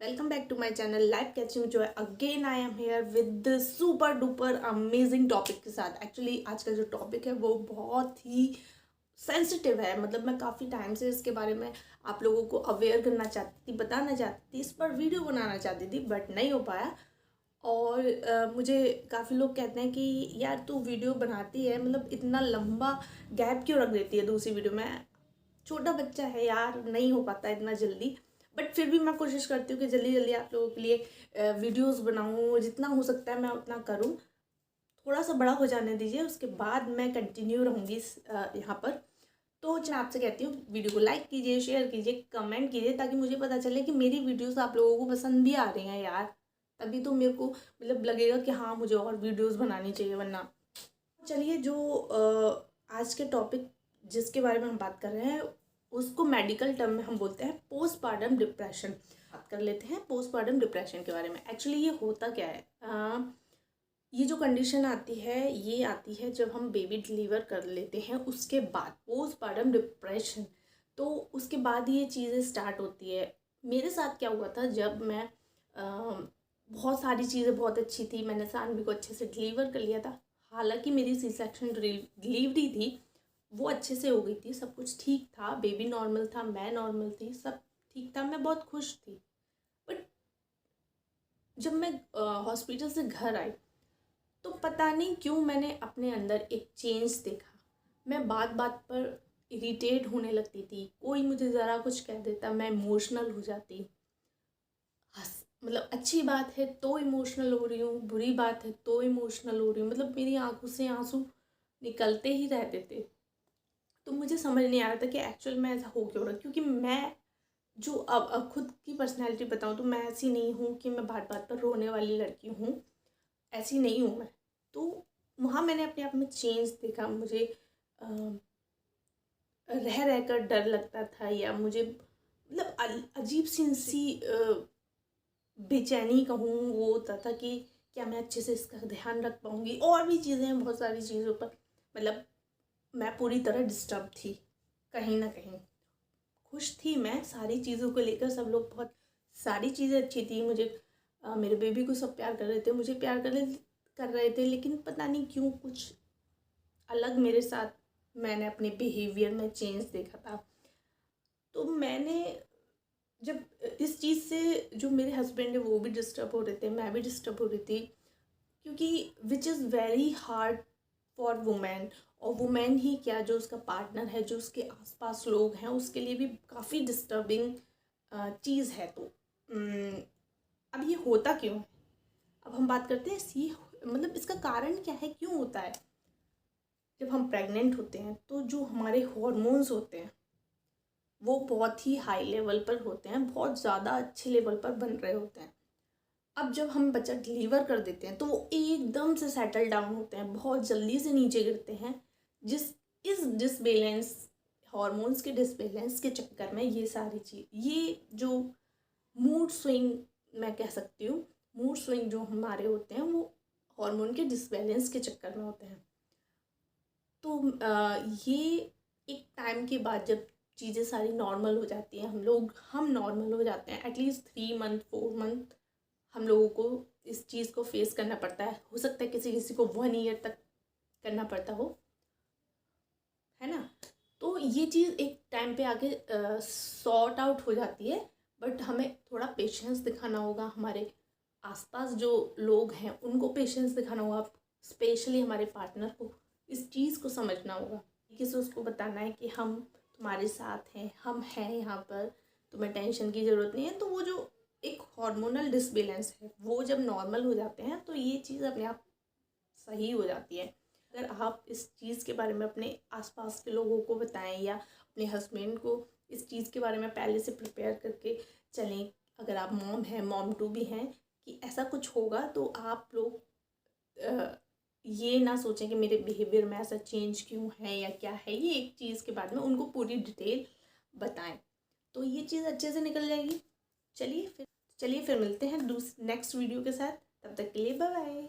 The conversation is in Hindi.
Welcome back to my channel Life Catching Joy. Again I am here with the super duper amazing topic के साथ. Actually आज का जो टॉपिक है वो बहुत ही सेंसिटिव है. मतलब मैं काफ़ी टाइम से इसके बारे में आप लोगों को अवेयर करना चाहती थी, बताना चाहती थी, इस पर वीडियो बनाना चाहती थी, बट नहीं हो पाया. और मुझे काफ़ी लोग कहते हैं कि यार तू वीडियो बनाती है, मतलब इतना लंबा गैप क्यों रख देती है दूसरी वीडियो में. छोटा बच्चा है यार, नहीं हो पाता इतना जल्दी, बट फिर भी मैं कोशिश करती हूँ कि जल्दी जल्दी आप लोगों के लिए वीडियोस बनाऊँ. जितना हो सकता है मैं उतना करूँ. थोड़ा सा बड़ा हो जाने दीजिए, उसके बाद मैं कंटिन्यू रहूँगी यहाँ पर. तो मैं आपसे कहती हूँ वीडियो को लाइक कीजिए, शेयर कीजिए, कमेंट कीजिए, ताकि मुझे पता चले कि मेरी वीडियोस आप लोगों को पसंद भी आ रही हैं यार. तभी तो मेरे को मतलब लगेगा कि हाँ मुझे और वीडियोस बनानी चाहिए. वरना चलिए, जो आज के टॉपिक जिसके बारे में हम बात कर रहे हैं उसको मेडिकल टर्म में हम बोलते हैं पोस्टपार्टम डिप्रेशन. बात कर लेते हैं पोस्टपार्टम डिप्रेशन के बारे में. एक्चुअली ये होता क्या है, ये जो कंडीशन आती है ये आती है जब हम बेबी डिलीवर कर लेते हैं उसके बाद पोस्टपार्टम डिप्रेशन. तो उसके बाद ये चीज़ें स्टार्ट होती है. मेरे साथ क्या हुआ था, जब मैं बहुत सारी चीज़ें बहुत अच्छी थी, मैंने सानवी को अच्छे से डिलीवर कर लिया था. हालांकि मेरी सी सेक्शन डिलीवरी थी वो अच्छे से हो गई थी, सब कुछ ठीक था, बेबी नॉर्मल था, मैं नॉर्मल थी, सब ठीक था, मैं बहुत खुश थी. बट जब मैं हॉस्पिटल से घर आई तो पता नहीं क्यों मैंने अपने अंदर एक चेंज देखा. मैं बात बात पर इरिटेट होने लगती थी. कोई मुझे ज़रा कुछ कह देता मैं इमोशनल हो जाती. हंस मतलब अच्छी बात है तो इमोशनल हो रही हूँ, बुरी बात है तो इमोशनल हो रही हूँ. मतलब मेरी आंखों से आंसू निकलते ही रहते थे. तो मुझे समझ नहीं आ रहा था कि एक्चुअल में ऐसा हो क्यों रहा. क्योंकि मैं जो अब खुद की पर्सनैलिटी बताऊँ तो मैं ऐसी नहीं हूँ कि मैं बात बात पर रोने वाली लड़की हूँ. ऐसी नहीं हूँ मैं. तो वहाँ मैंने अपने आप में चेंज देखा. मुझे रह रह कर डर लगता था, या मुझे मतलब अजीब सी बेचैनी कहूँ वो होता था कि क्या मैं अच्छे से इसका ध्यान रख पाऊँगी. और भी चीज़ें हैं, बहुत सारी चीज़ों पर मतलब मैं पूरी तरह डिस्टर्ब थी. कहीं ना कहीं खुश थी मैं सारी चीज़ों को लेकर. सब लोग बहुत सारी चीज़ें अच्छी थी. मुझे मेरे बेबी को सब प्यार कर रहे थे, मुझे प्यार कर रहे थे. लेकिन पता नहीं क्यों कुछ अलग मेरे साथ, मैंने अपने बिहेवियर में चेंज देखा था. तो मैंने जब इस चीज़ से, जो मेरे हस्बैंड है वो भी डिस्टर्ब हो रहे थे, मैं भी डिस्टर्ब हो रही थी. क्योंकि which is very hard for women. और वुमेन ही क्या, जो उसका पार्टनर है, जो उसके आसपास लोग हैं, उसके लिए भी काफ़ी डिस्टर्बिंग चीज़ है. तो अब ये होता क्यों है, अब हम बात करते हैं मतलब इसका कारण क्या है, क्यों होता है. जब हम प्रेग्नेंट होते हैं तो जो हमारे हॉर्मोन्स होते हैं वो बहुत ही हाई लेवल पर होते हैं, बहुत ज़्यादा अच्छे लेवल पर बन रहे होते हैं. अब जब हम बच्चा डिलीवर कर देते हैं तो वो एकदम से सेटल डाउन होते हैं, बहुत जल्दी से नीचे गिरते हैं. इस डिसबैलेंस, हॉर्मोन्स के डिसबैलेंस के चक्कर में ये सारी चीज़, ये जो मूड स्विंग मैं कह सकती हूँ, मूड स्विंग जो हमारे होते हैं वो हार्मोन के डिसबैलेंस के चक्कर में होते हैं. तो ये एक टाइम के बाद जब चीज़ें सारी नॉर्मल हो जाती हैं, हम नॉर्मल हो जाते हैं, एटलीस्ट 3 मंथ 4 मंथ हम लोगों को इस चीज़ को फेस करना पड़ता है. हो सकता है किसी किसी को 1 ईयर तक करना पड़ता हो, है ना. तो ये चीज़ एक टाइम पे आके सॉर्ट आउट हो जाती है. बट हमें थोड़ा पेशेंस दिखाना होगा. हमारे आसपास जो लोग हैं उनको पेशेंस दिखाना होगा. स्पेशली हमारे पार्टनर को इस चीज़ को समझना होगा. किसी उसको बताना है कि हम तुम्हारे साथ हैं, हम हैं यहाँ पर, तुम्हें टेंशन की ज़रूरत नहीं है. तो वो जो एक हार्मोनल डिसबैलेंस है वो जब नॉर्मल हो जाते हैं तो ये चीज़ अपने आप सही हो जाती है. अगर आप इस चीज़ के बारे में अपने आसपास के लोगों को बताएं, या अपने हस्बैंड को इस चीज़ के बारे में पहले से प्रिपेयर करके चलें, अगर आप मॉम हैं, मॉम टू भी हैं, कि ऐसा कुछ होगा, तो आप लोग ये ना सोचें कि मेरे बिहेवियर में ऐसा चेंज क्यों है या क्या है. ये एक चीज़ के बारे में उनको पूरी डिटेल बताएं, तो ये चीज़ अच्छे से निकल जाएगी. चलिए फिर मिलते हैं नेक्स्ट वीडियो के साथ. तब तक के लिए बाय बाय.